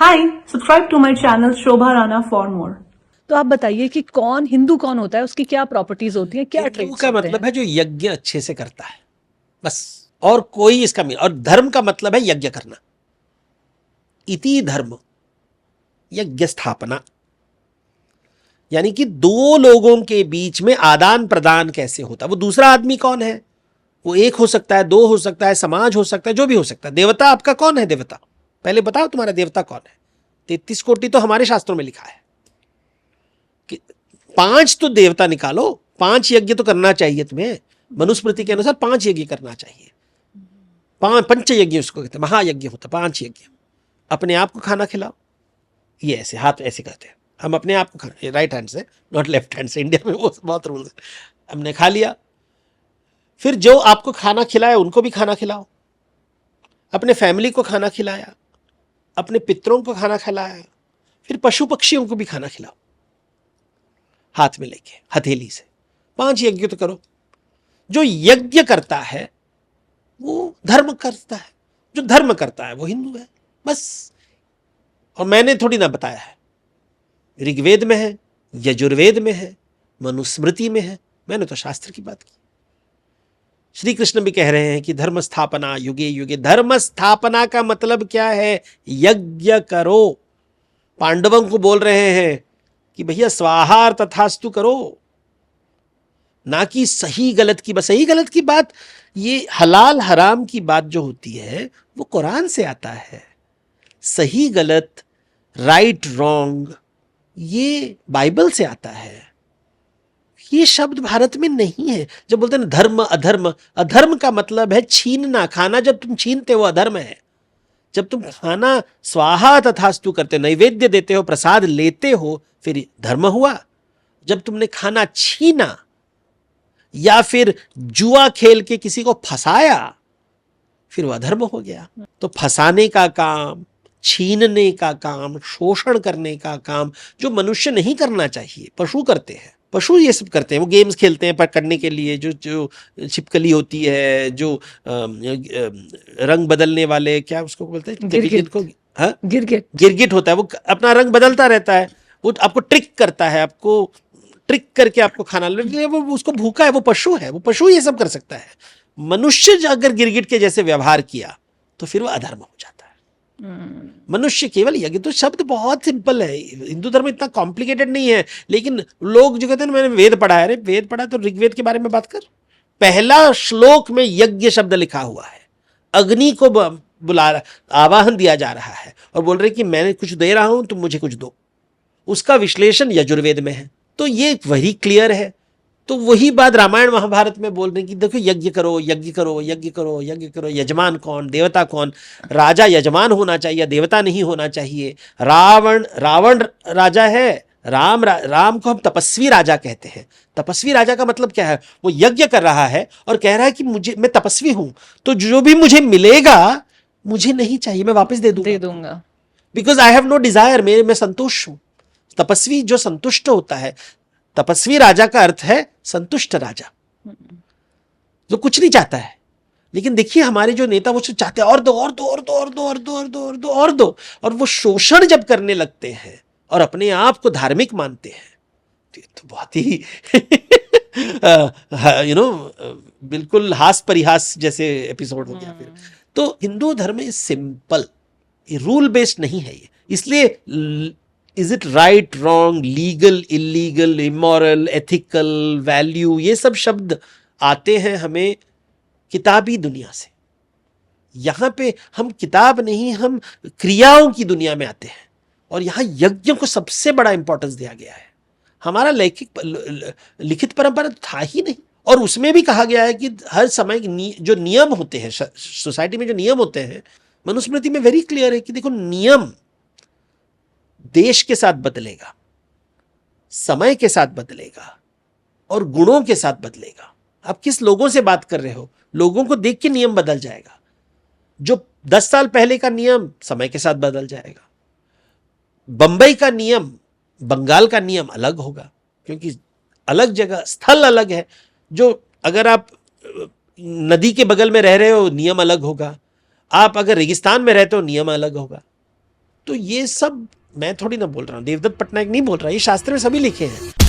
Hi, subscribe to my channel Shobha Rana for more. तो आप बताइए कि कौन हिंदू कौन होता है, उसकी क्या प्रॉपर्टीज होती हैं, क्या हिंदू ट्रेट्स का होते मतलब हैं? है जो यज्ञ अच्छे से करता है, बस। और कोई इसका और धर्म का मतलब है यज्ञ करना। इति धर्म यज्ञ स्थापना, यानी कि दो लोगों के बीच में आदान प्रदान कैसे होता है। वो दूसरा आदमी कौन है, वो एक हो सकता है, दो हो सकता है, समाज हो सकता है, जो भी हो सकता है। देवता आपका कौन है? देवता पहले बताओ, तुम्हारा देवता कौन है? 33 कोटि तो हमारे शास्त्रों में लिखा है कि 5 तो देवता निकालो, 5 यज्ञ तो करना चाहिए तुम्हें। मनुस्मृति के अनुसार 5 यज्ञ करना चाहिए। 5 पंच यज्ञ उसको कहते हैं, महायज्ञ होता है 5 यज्ञ। अपने आप को खाना खिलाओ, ये ऐसे हाथ ऐसे करते हैं, हम अपने आप को खाना, राइट हैंड से, नॉट लेफ्ट हैंड से। इंडिया में वो बहुत रूल है। हमने खा लिया, फिर जो आपको खाना खिलाया उनको भी खाना खिलाओ। अपने फैमिली को खाना खिलाया, अपने पितरों को खाना खिलाया, फिर पशु पक्षियों को भी खाना खिलाओ, हाथ में लेके हथेली से। 5 यज्ञ तो करो। जो यज्ञ करता है वो धर्म करता है, जो धर्म करता है वो हिंदू है, बस। और मैंने थोड़ी ना बताया है, ऋग्वेद में है, यजुर्वेद में है, मनुस्मृति में है, मैंने तो शास्त्र की बात की। श्री कृष्ण भी कह रहे हैं कि धर्म स्थापना युगे युगे। धर्म स्थापना का मतलब क्या है? यज्ञ करो। पांडवों को बोल रहे हैं कि भैया स्वाहार तथास्तु करो, ना कि सही गलत की बात। सही गलत की बात, ये हलाल हराम की बात जो होती है वो कुरान से आता है। सही गलत, राइट रॉन्ग, ये बाइबल से आता है। ये शब्द भारत में नहीं है। जब बोलते हैं धर्म अधर्म, अधर्म का मतलब है छीनना। खाना जब तुम छीनते हो अधर्म है। जब तुम खाना स्वाहा तथास्तु करते हो, नैवेद्य देते हो, प्रसाद लेते हो, फिर धर्म हुआ। जब तुमने खाना छीना या फिर जुआ खेल के किसी को फंसाया, फिर वह अधर्म हो गया। तो फंसाने का काम, छीनने का काम, शोषण करने का काम जो मनुष्य नहीं करना चाहिए, पशु करते हैं। पशु ये सब करते हैं, वो गेम्स खेलते हैं पकड़ने के लिए, जो छिपकली होती है, जो रंग बदलने वाले, क्या उसको बोलते हैं, गिरगिट को, हाँ, गिरगिट गिरगिट होता है। वो अपना रंग बदलता रहता है, वो आपको ट्रिक करता है, आपको ट्रिक करके आपको खाना, वो उसको भूखा है, वो पशु है, वो पशु ये सब कर सकता है। मनुष्य अगर गिरगिट के जैसे व्यवहार किया तो फिर वह अधर्म हो जाता है। मनुष्य केवल यज्ञ, तो शब्द बहुत सिंपल है। हिंदू धर्म इतना कॉम्प्लिकेटेड नहीं है। लेकिन लोग जो कहते हैं मैंने वेद पढ़ा है, अरे वेद पढ़ा तो ऋग्वेद के बारे में बात कर। पहला श्लोक में यज्ञ शब्द लिखा हुआ है। अग्नि को बुला रहा, आवाहन दिया जा रहा है और बोल रहे कि मैं कुछ दे रहा हूं, तुम मुझे कुछ दो। उसका विश्लेषण यजुर्वेद में है, तो ये वही क्लियर है। तो वही बात रामायण महाभारत में बोल रहे हैं कि देखो यज्ञ करो, यज्ञ करो, यज्ञ करो, यज्ञ करो। यजमान कौन, देवता कौन? राजा यजमान होना चाहिए, देवता नहीं होना चाहिए। रावण राजा है, राम को हम तपस्वी राजा कहते हैं। तपस्वी राजा का मतलब क्या है? वो यज्ञ कर रहा है और कह रहा है कि मैं तपस्वी हूं, तो जो भी मुझे मिलेगा मुझे नहीं चाहिए, मैं वापस दे दूंगा, because I have no desire, मैं संतुष्ट हूं। तपस्वी जो संतुष्ट होता है, तपस्वी राजा का अर्थ है संतुष्ट राजा, जो कुछ नहीं चाहता है। लेकिन देखिए हमारे जो नेता वो चाहते हैं और दो और दो और दो और दो और दो और दो और दो और दो, और वो शोषण जब करने लगते हैं और अपने आप को धार्मिक मानते हैं तो बहुत ही बिल्कुल हास परिहास जैसे एपिसोड हो गया फिर। तो हिंदू धर्म इज सिंपल, रूल बेस्ड नहीं है ये। इसलिए is it right wrong, legal illegal, immoral, ethical, value, ये सब शब्द आते हैं हमें किताबी दुनिया से। यहां पे हम किताब नहीं, हम क्रियाओं की दुनिया में आते हैं। और यहां यज्ञ को सबसे बड़ा इंपॉर्टेंस दिया गया है। हमारा लिखित परंपरा तो था ही नहीं। और उसमें भी कहा गया है कि हर समय जो नियम होते हैं सोसाइटी में, जो नियम होते हैं, मनुस्मृति में वेरी क्लियर है कि देखो नियम देश के साथ बदलेगा, समय के साथ बदलेगा और गुणों के साथ बदलेगा। आप किस लोगों से बात कर रहे हो, लोगों को देख के नियम बदल जाएगा। जो 10 साल पहले का नियम समय के साथ बदल जाएगा। बंबई का नियम बंगाल का नियम अलग होगा, क्योंकि अलग जगह, स्थल अलग है। जो अगर आप नदी के बगल में रह रहे हो नियम अलग होगा, आप अगर रेगिस्तान में रहते हो नियम अलग होगा। तो ये सब मैं थोड़ी ना बोल रहा हूँ, देवदत्त पटनायक नहीं बोल रहा, ये शास्त्र में सभी लिखे हैं।